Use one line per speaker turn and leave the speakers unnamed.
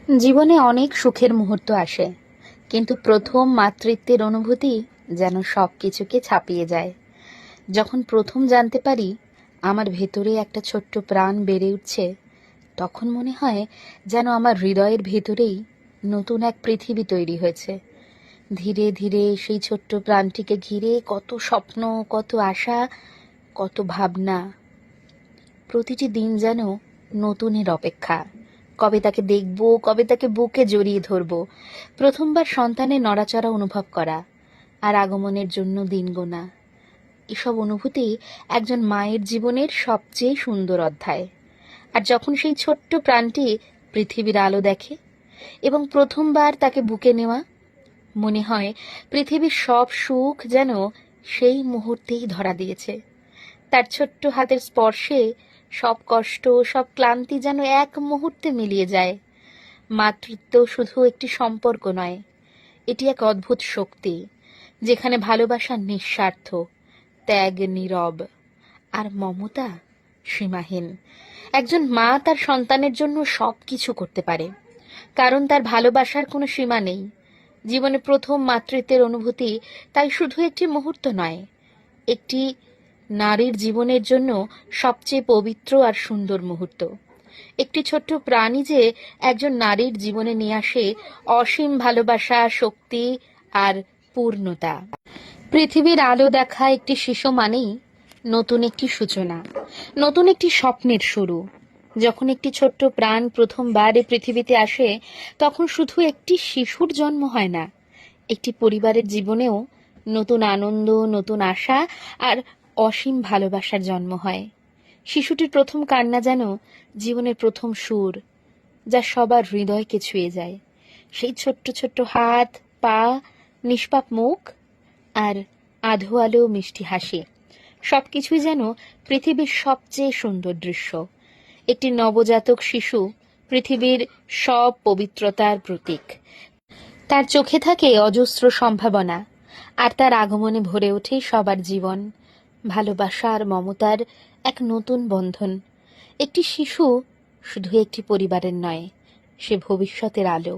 জীবনে অনেক সুখের মুহূর্ত আসে, কিন্তু প্রথম মাতৃত্বের অনুভূতি যেন সব কিছুকে ছাপিয়ে যায়। যখন প্রথম জানতে পারি আমার ভেতরে একটা ছোট্ট প্রাণ বেড়ে উঠছে, তখন মনে হয় যেন আমার হৃদয়ের ভেতরেই নতুন এক পৃথিবী তৈরি হয়েছে। ধীরে ধীরে সেই ছোট্ট প্রাণটিকে ঘিরে কত স্বপ্ন, কত আশা, কত ভাবনা। প্রতিটি দিন যেন নতুনের অপেক্ষা। কবে তাকে দেখব, কবে তাকে বুকে জড়িয়ে ধরব। প্রথমবার সন্তানের নড়াচড়া অনুভব করা আর আগমনের জন্য দিন গোনা, এসব অনুভূতি একজন মায়ের জীবনের সবচেয়ে সুন্দর অধ্যায়। আর যখন সেই ছোট্ট প্রাণটি পৃথিবীর আলো দেখে এবং প্রথমবার তাকে বুকে নেওয়া, মনে হয় পৃথিবীর সব সুখ যেন সেই মুহূর্তেই ধরা দিয়েছে। তার ছোট্ট হাতের স্পর্শে সব কষ্ট, সব ক্লান্তি যেন এক মুহূর্তে মিলিয়ে যায়। মাতৃত্ব শুধু একটি সম্পর্ক নয়, এটি এক অদ্ভুত শক্তি, যেখানে ভালোবাসা নিঃস্বার্থ, ত্যাগ নীরব, আর মমতা সীমাহীন। একজন মা তার সন্তানের জন্য সব কিছু করতে পারে, কারণ তার ভালোবাসার কোনো সীমা নেই। জীবনে প্রথম মাতৃত্বের অনুভূতি তাই শুধু একটি মুহূর্ত নয়, একটি নারীর জীবনের জন্য সবচেয়ে পবিত্র আর সুন্দর মুহূর্ত। একটি ছোট্ট প্রাণী যে একজন নারীর জীবনে নিয়ে আসে অসীম ভালোবাসা, শক্তি আর পূর্ণতা। পৃথিবীর আলো দেখা একটি শিশু মানেই নতুন একটি সূচনা, নতুন একটি স্বপ্নের শুরু। যখন একটি ছোট্ট প্রাণ প্রথমবার এই পৃথিবীতে আসে, তখন শুধু একটি শিশুর জন্ম হয় না, একটি পরিবারের জীবনেও নতুন আনন্দ, নতুন আশা আর অসীম ভালোবাসার জন্ম হয়। শিশুটির প্রথম কান্না যেন জীবনের প্রথম সুর, যা সবার হৃদয়কে ছুঁয়ে যায়। সেই ছোট্ট ছোট্ট হাত, পা, নিষ্পাপ মুখ আর আধো আলো মিষ্টি হাসি, সবকিছুই যেন পৃথিবীর সবচেয়ে সুন্দর দৃশ্য। একটি নবজাতক শিশু পৃথিবীর সব পবিত্রতার প্রতীক। তার চোখে থাকে অজস্র সম্ভাবনা, আর তার আগমনে ভরে ওঠে সবার জীবন, ভালোবাসা আর মমতার এক নতুন বন্ধন। একটি শিশু শুধু একটি পরিবারের নয়, সে ভবিষ্যতের আলো।